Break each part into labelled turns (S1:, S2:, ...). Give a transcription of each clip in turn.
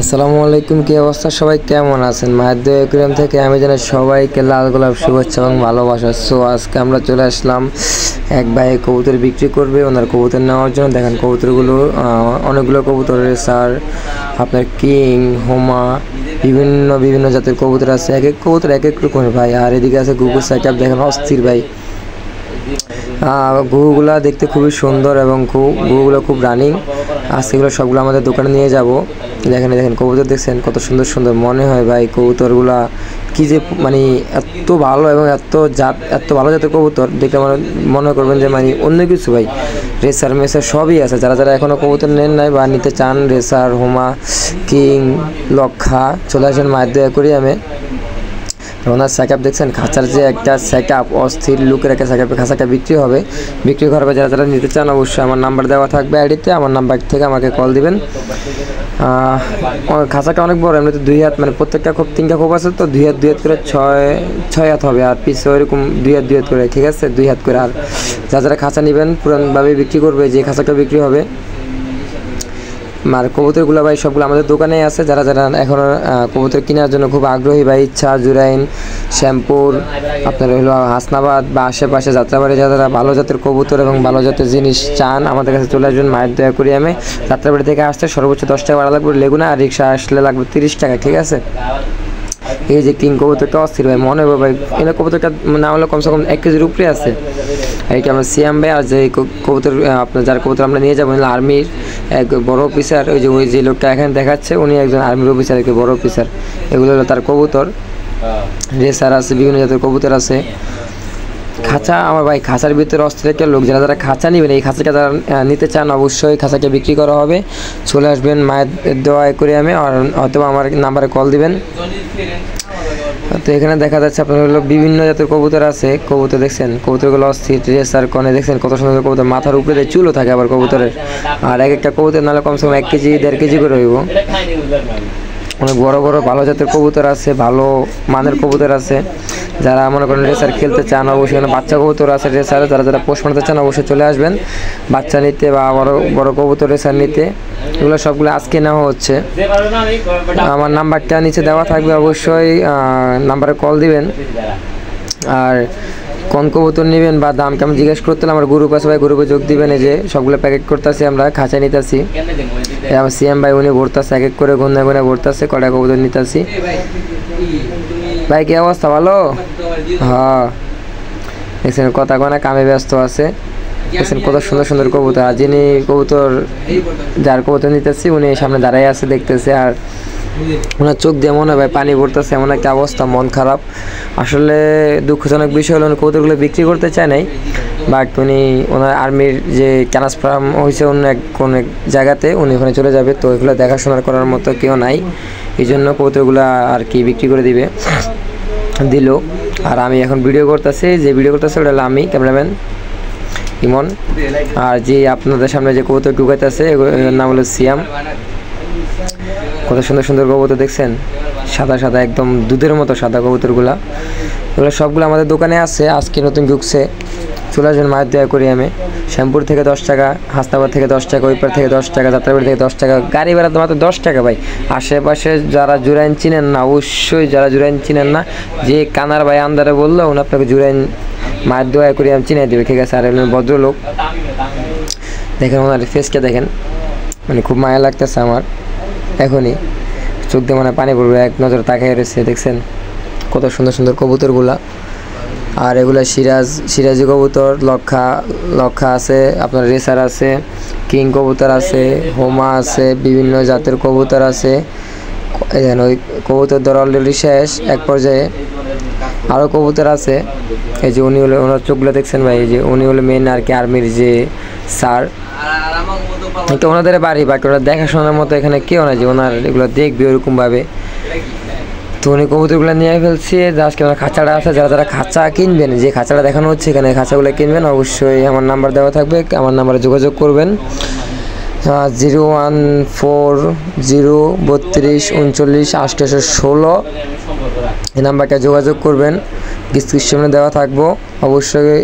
S1: আসসালামু আলাইকুম, কি অবস্থা? সবাই কেমন আছেন? মায়ের দয়া একুরিয়াম থেকে আমি জানাই সবাইকে লাল গোলাপ শুভেচ্ছা এবং ভালোবাসা। সো আজকে আমরা চলে আসলাম এক ভাই কবুতর বিক্রি করবে, ওনার কবুতর নেওয়ার জন্য। দেখেন কবুতরগুলো অনেকগুলো কবুতর, রেসার, আপনার কিং, হোমা, বিভিন্ন জাতের কবুতর আছে। এক এক কবুতর এক এক রকমের ভাই। আর এদিকে আছে গুগু সেট আপ, দেখেন অস্থির ভাই। গুগুলা দেখতে খুবই সুন্দর এবং গুগুলো খুব রানিং। আজকে এগুলো সবগুলো আমাদের দোকানে নিয়ে যাব। দেখেন কবুতর দেখছেন কত সুন্দর সুন্দর। মনে হয় ভাই কবুতরগুলা কি যে মানে এত ভালো এবং এত ভালো জাতের কবুতর দেখে মনে করবেন যে মানে অন্য কিছু ভাই। রেসার মেসার সবই আছে। যারা এখনও কবুতর নেন নাই বা নিতে চান, রেসার, হোমা, কিং, লক্ষা, চলে আসেন মায়ের দয়া একুরিয়ামে। ওনার সেকআপ দেখছেন, খাঁচার যে একটা সেকআপ, অস্থির লুকের একটা সেকআপে খাঁচাটা বিক্রি হবে। বিক্রি করবে যারা নিতে চান অবশ্যই আমার নাম্বার দেওয়া থাকবে আইডিতে। আমার নাম্বার থেকে আমাকে কল দিবেন। খাঁচাটা অনেক বড়, এমনিতে 2 হাত, মানে প্রত্যেকটা খোপ 3টা খোপ আছে, তো 2 হাত করে 6 হাত হবে। আর পিছে ওইরকম 2 হাত করে, ঠিক আছে, 2 হাত করে। আর যারা খাঁচা নেবেন পুরানভাবে বিক্রি করবে, যে খাঁচাটা বিক্রি হবে। আর কবুতরগুলো ভাই সবগুলো আমাদের দোকানেই আছে। যারা এখনও কবুতর কেনার জন্য খুব আগ্রহী ভাই, ইচ্ছা, জুরাইন, শ্যামপুর, আপনার হলো হাসনাবাদ বা আশেপাশে যাত্রাবাড়ি, যারা ভালো জাতের কবুতর এবং ভালো জাতের জিনিস চান আমাদের কাছে চলে আসবেন মায়ের দয়া একুরিয়ামে। যাত্রাবাড়ি থেকে আসতে সর্বোচ্চ 10 টাকা ভাড়া লাগবে লেগুনা, আর রিক্সা আসলে লাগবে 30 টাকা, ঠিক আছে। এই যে কিং কবুতরটা অস্থির ভাই, মনে হবে ভাই এটা কবুতরটা না হলে কমসে কম 1 কেজির উপরে আছে। এইটা আমরা সিয়াম ভাই। আর যে কবুতর আপনার যার কবুতর আমরা নিয়ে যাবো আর্মির এক বড় অফিসার, ওই যে লোকটা এখানে দেখাচ্ছে উনি একজন আর্মির অফিসার, বড় অফিসার। এগুলো হলো তার কবুতর। রেসার আছে, বিভিন্ন জাতের কবুতর আছে। খাঁচা আমার ভাই, খাঁচার ভিতরে অস্থির একটা লোক। যারা খাঁচা নেবেন, এই খাঁচাটা যারা নিতে চান অবশ্যই খাঁচাকে বিক্রি করা হবে। চলে আসবেন মায়ের দয়া একুরিয়ামে, আর হয়তো আমার নাম্বারে কল দিবেন। তো এখানে দেখা যাচ্ছে আপনার হলো বিভিন্ন জাতের কবুতর আছে। কবুতর দেখছেন, কবুতরগুলো অস্থির। রেসার কনে দেখছেন কত সুন্দর কবুতর, মাথার উপরে চুলও থাকে আবার কবুতরের। আর এক একটা কবুতর নাহলে কমসে কম 1 কেজি 1.5 কেজি করে হইব। অনেক বড় ভালো জাতের কবুতর আছে, ভালো মানের কবুতর আছে। যারা মনে করেন রেসার খেলতে চান অবশ্যই, বাচ্চা কবুতর আছে রেসার। যারা পোষ মানতে চান অবশ্যই চলে আসবেন বাচ্চা নিতে বা বড় কবুতর রেসার নিতে। এগুলো সবগুলো আজকে নেওয়া হচ্ছে। আমার নাম্বারটা নিচে দেওয়া থাকবে, অবশ্যই নাম্বারে কল দিবেন। আর কোন কবুতর নেবেন বা দাম কেমন জিজ্ঞেস করতে হলে আমার গ্রুপ আছে ভাই, গ্রুপে যোগ দিবেন। এই যে সবগুলো প্যাকেট করতেছি আমরা, খাঁচা নিতেছি। আমার সিএম ভাই উনি ভরতেছে, এক এক করে গুনে ভরতেছে, কটা কবুতর নিতেছি। ভাই কি অবস্থা? ভালো? হ্যাঁ, দেখছেন কথা কনা কামে ব্যস্ত আছে। দেখছেন কত সুন্দর সুন্দর কবুতর। আর যিনি যার কবুতর নিতেছি উনি সামনে দাঁড়াই আছে, দেখতেছে। আর ওনার চোখ দিয়ে মনে হয় পানি পড়তেছে, এমন একটা অবস্থা, মন খারাপ। আসলে দুঃখজনক বিষয় হলো কবুতরগুলো বিক্রি করতে চায় নাই, বাট ওনার আর্মির যে ট্রান্সফার হয়েছে অন্য কোন এক জায়গাতে, উনি ওখানে চলে যাবে। তো এগুলো দেখাশোনা করার মতো কেউ নাই, এই জন্য কবুতরগুলো আর কি বিক্রি করে দিল। আর আমি এখন ভিডিও করতেছি, যে ভিডিও করতেছে ওটা হলো আমি, ক্যামেরাম্যান ইমন। আর যে আপনাদের সামনে যে কবুতর ঢুকাইতেছে এর নাম হলো সিয়াম। কত সুন্দর সুন্দর কবুতর দেখছেন, সাদা একদম দুধের মতো সাদা কবুতরগুলা। এগুলো সবগুলো আমাদের দোকানে আছে, আজকে নতুন ঢুকছে। চলে আসবেন মায়ের দয়া একুরিয়ামে। শ্যামপুর থেকে 10 টাকা, হাসনাবাদ থেকে 10 টাকা, ওইপার থেকে 10 টাকা, যাত্রাবাড়ি থেকে 10 টাকা। গাড়ি ভাড়া তো মাত্র 10 টাকা ভাই। আশেপাশে যারা জুরাইন চিনেন না, অবশ্যই যারা জুরাইন চিনেন না, যে কানার ভাই আন্দারে বললো উনি আপনাকে জুরাইন মায়ের দয়া একুরিয়াম চিনে দেবে, ঠিক আছে। আর ভদ্রলোক দেখেন, ওনার ফেসটা দেখেন, মানে খুব মায়া লাগতেছে আমার এখনই। চোখ দিয়ে মানে পানি পড়বে, এক নজর তাকিয়ে রয়েছে। দেখছেন কত সুন্দর সুন্দর কবুতরগুলা। আর এগুলা সিরাজি কবুতর, লক্ষা আছে, আপনার রেসার আছে, কিং কবুতর আছে, হোমা আছে, বিভিন্ন জাতের কবুতর আছে। ওই কবুতর ধরা অলরেডি শেষ এক পর্যায়ে। আরও কবুতর আছে। এই যে উনি হলো, ওনার চোখগুলো দেখছেন ভাই, এই যে উনি হলো মেন আর কি আর্মির যে স্যার। এটা ওনাদের বাড়ি, বাকি ওরা দেখাশোনার মতো এখানে কেউ না যে ওনার এগুলো দেখবে ওরকমভাবে। তো উনি কবুতরগুলো নিয়ে ফেলছি। আজকে আমার খাঁচাটা আছে। যারা খাঁচা কিনবেন, যে খাঁচাটা দেখানো হচ্ছে এখানে খাঁচাগুলো কিনবেন, অবশ্যই আমার নাম্বার দেওয়া থাকবে, আমার নাম্বারে যোগাযোগ করবেন। 0140339 এই নাম্বারটা যোগাযোগ করবেন, ডিসক্রিপশনে দেওয়া থাকবো। অবশ্যই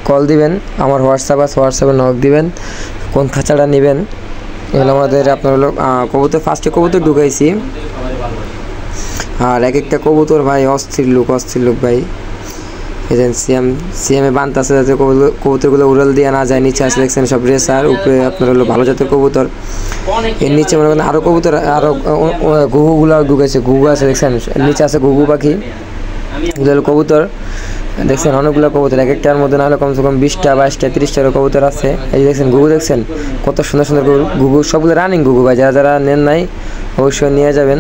S1: কল দিবেন। আমার হোয়াটসঅ্যাপ আছে, হোয়াটসঅ্যাপে নক দিবেন কোন খাঁচাটা নেবেন। এগুলো আমাদের আপনার হলো কবুতর, ফার্স্টে কবুতর ঢুকাইছি, আর এক একটা কবুতর ভাই অস্থির লোক ভাই। এজেন সিএমে বানতাছে যাতে কবুতরগুলো উড়াল দিয়ে না যায়। নিচে আসলে দেখছেন সব রেসার, উপরে আপনার হলো ভালো জাতের কবুতর। এর নিচে মনে করেন আরও কবুতর, আরও ঘুঘুগুলো ঢুকেছে, ঘুঘু আছে দেখছেন, নিচে আছে ঘুঘু পাখি, এগুলো হলো কবুতর দেখছেন। অনেকগুলো কবুতর, এক একটার মধ্যে না হলে কমসে কম 20টা 22টা 30টারও কবুতর আছে। এই যে দেখছেন ঘুঘু, দেখছেন কত সুন্দর সুন্দর ঘুঘু, সবগুলো রানিং ঘুঘু ভাই। যারা যারা নেন নাই অবশ্যই নিয়ে যাবেন,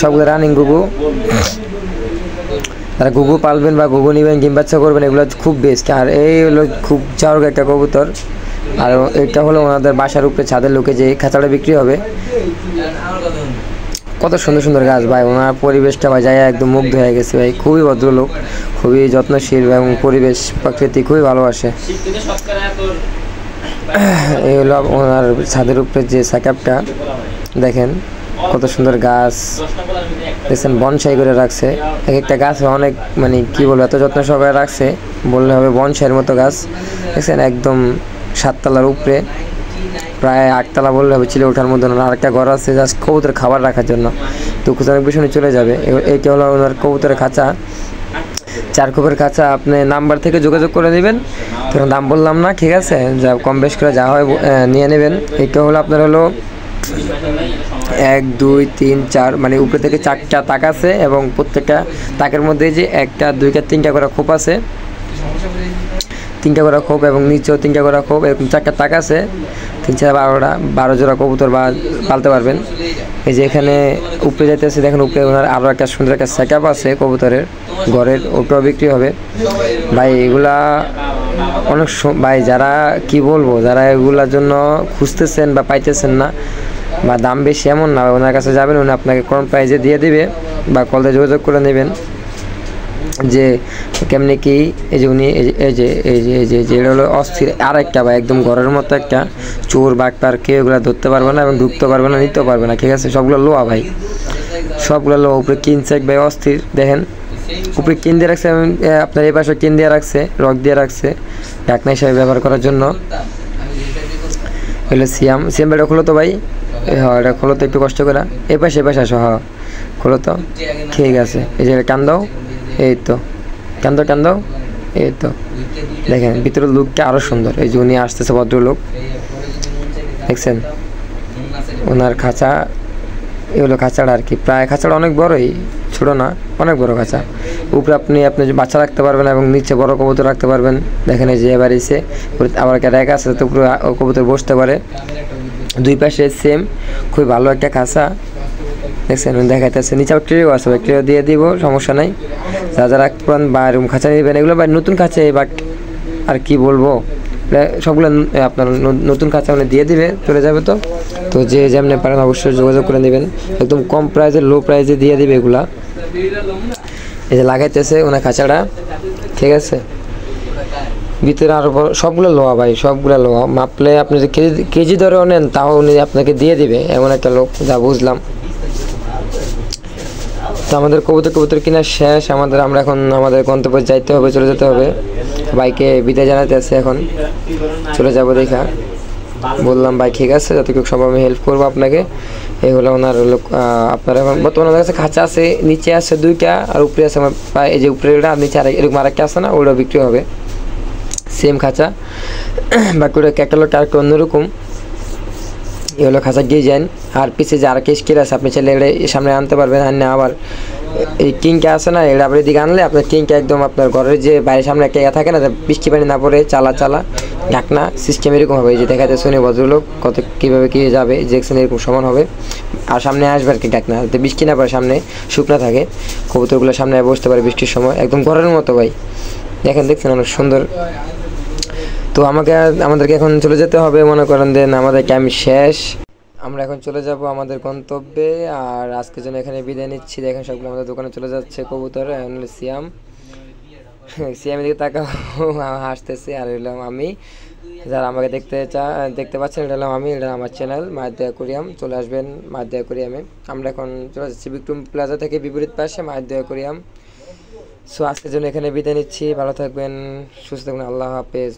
S1: সবগুলো রানিং ঘুঘু। তারা ঘুঘু পালবেন বা ঘুঘু নেবেন, ডিম বাচ্চা করবেন, এগুলো খুব বেস্ট। আর এই হলো খুব চাওয়ার একটা কবুতর। আর এটা হলো ওনাদের বাসার উপরে ছাদের লোকে যে খাঁচাটা বিক্রি হবে। কত সুন্দর সুন্দর গাছ ভাই, ওনার পরিবেশটা ভাই যায় একদম মুগ্ধ হয়ে গেছে ভাই। খুবই ভদ্রলোক, খুবই যত্নশীল এবং পরিবেশ প্রকৃতি খুবই ভালোবাসে। এই হলো ওনার ছাদের উপরে যে সেটআপটা দেখেন, কত সুন্দর গাছ দেখছেন, বনসাই করে রাখছে। এক একটা গাছ অনেক মানে কি বলবো, এত যত্ন সহকারে রাখছে বললে হবে, বনসাইয়ের মতো গাছ দেখছেন। একদম 7 তলার উপরে, প্রায় 8 তলা বললে হবে, চিলে ওঠার মধ্যে। আরেকটা ঘর আছে জাস্ট কবুতর খাবার রাখার জন্য, তো অনেক পিছনে চলে যাবে। এইটা হলো ওনার কবুতরের খাঁচা, 4 খোপের খাঁচা। আপনি নাম্বার থেকে যোগাযোগ করে নেবেন, তখন দাম বললাম না, ঠিক আছে, যা কম বেশ করে যা হয় নিয়ে নেবেন। এইটা হলো আপনার হলো 1 2 3 4 মানে উপরে থেকে 4টা তাক আছে, এবং প্রত্যেকটা তাকের মধ্যে যে 1টা 2টা 3টা করে খোপ আছে, 3টা করে খোপ, এবং নিচেও 3টা করে খোপ, এরকম 4টা তাক আছে। 3 4 12 জোড়া কবুতর বা পালতে পারবেন। এই যে এখানে উপরে যাইতেছে দেখেন, উপরে ওনার আরও একটা সুন্দর একটা সেটআপ আছে কবুতরের ঘরের, ওটাও বিক্রি হবে ভাই। এগুলা অনেক ভাই, যারা কি বলবো, যারা এগুলার জন্য খুঁজতেছেন বা পাইতেছেন না বা দাম বেশি এমন না, ওনার কাছে যাবেন, উনি আপনাকে কম প্রাইসে দিয়ে দিবে, বা কলে যোগাযোগ করে নেবেন যে কেমনি কি। এই যে উনি এই যে হলো অস্থির আর একটা ভাই, একদম ঘরের মতো একটা, চোর বাটপার কেউ এগুলো ধরতে পারবে না এবং ঢুকতে পারবে না, নিতেও পারবে না, ঠিক আছে। সবগুলো লোয়া ভাই, সবগুলো লোয়া। উপরে কিনছে ভাই অস্থির, দেখেন উপরে কিন দিয়ে রাখছে, আপনার এই পাশে কিন দিয়ে রাখছে, রক দিয়ে রাখছে ঢাকনা হিসাবে ব্যবহার করার জন্য। এগুলো সিয়াম বেটা খোলো তো ভাই, হ্যাঁ এটা খোলো তো একটু কষ্ট করে, এই পাশে আসো, হ্যাঁ খোলো তো, ঠিক আছে। এই যে টান দাও, এই তো টান দাও, এই তো দেখেন ভিতরের লুকটা আরও সুন্দর। এই যে উনি আসতেছে ভদ্রলোক, দেখছেন ওনার খাঁচা, এগুলো খাঁচাটা আর কি, প্রায় খাঁচাটা অনেক বড়ই, ছোটো না, অনেক বড় খাঁচা। উপরে আপনি বাচ্চা রাখতে পারবেন এবং নিচে বড় কবুতর রাখতে পারবেন। দেখেন এই যে এবার এসে আবার একটা র্যাক আছে, তো উপরে কবুতর বসতে পারে। 2 পাশে সেম, খুবই ভালো একটা খাঁচা দেখছেন, দেখাইতেছে। নিচে আবার ট্রেও আছে, ট্রেও দিয়ে দিব, সমস্যা নাই। যারা পুরান বা রুম খাঁচা নেবেন, এগুলো বা নতুন খাঁচা, বাট আর কি বলবো, সবগুলো আপনার নতুন খাঁচা মানে দিয়ে দিবে, চলে যাবে। তো যে যেমনি পারেন অবশ্যই যোগাযোগ করে নেবেন, একদম কম প্রাইসে, লো প্রাইসে দিয়ে দিবে এগুলা। এই যে লাগাইতেছে ওনার খাঁচাটা, ঠিক আছে। ভিতরে আরও বড়, সবগুলো লোয়া ভাই, সবগুলো লোয়া। মাপলে আপনি যদি কেজি ধরেও নেন তাও উনি আপনাকে দিয়ে দিবে, এমন একটা লোক, যা বুঝলাম। তো আমাদের কবুতর কিনা শেষ, আমরা এখন আমাদের গন্তব্যে যাইতে হবে, চলে যেতে হবে। বাইকে বিদায় জানাতে আছে, এখন চলে যাব দেখা। বললাম ভাই ঠিক আছে, যতটুকু সম্ভব আমি হেল্প করবো আপনাকে। এই হলো ওনার লোক। আপনার এখন বর্তমানে ওনার কাছে খাঁচা আছে, নিচে আছে 2টা, আর উপরে আছে আমার প্রায়, এই যে উপরে আর নিচে এরকম আরেকটা আছে না, ওটাও বিক্রি হবে, সেম খাঁচা, বাট ওটা ক্যাটালগটা আরেকটা অন্যরকম। এই হলো খাঁচার ডিজাইন। আর পিছিয়ে যে আর স্কেল আছে, আপনি চাইলে এটা সামনে আনতে পারবেন। আর না আবার এই কিংটা আছে না, এটা আবার এদিকে আনলে আপনার কিংটা একদম আপনার ঘরের যে বাইরের সামনে একটা থাকে না, বৃষ্টি পানি না পড়ে চালা ঢাকনা সিস্টেম এরকম হবে। এই যে দেখা যাচ্ছে উনি ভদ্রলোক, কত কীভাবে কী যাবে, দেখছেন এরকম সমান হবে। আর সামনে আসবে আর কি ঢাকনা, যাতে বৃষ্টি না পড়ে, সামনে শুকনা থাকে, কবুতরগুলো সামনে বসতে পারে বৃষ্টির সময়, একদম ঘরের মতো ভাই। দেখছেন অনেক সুন্দর। তো আমাদেরকে এখন চলে যেতে হবে, মনে করেন দেন আমাদের টাইম শেষ, আমরা এখন চলে যাব আমাদের গন্তব্যে। আর আজকের জন্য এখানে বিদায় নিচ্ছি। দেখেন সবগুলো আমাদের দোকানে চলে যাচ্ছে কবুতর। এখন হলো সিয়ামের দিকে তাকাও, হাসতেছে। আর এলাম আমি, যারা আমাকে দেখতে পাচ্ছেন, এটা হলাম আমি, এটা আমার চ্যানেল মায়ের দয়া করিয়াম। চলে আসবেন মায়ের দয়া করিয়ামে। আমরা এখন চলে যাচ্ছি বিক্রম প্লাজা থেকে বিপরীত পাশে মায়ের দয়া করিয়াম। সো আজকের জন্য এখানে বিদায় নিচ্ছি। ভালো থাকবেন, সুস্থ থাকবেন, আল্লাহ হাফেজ।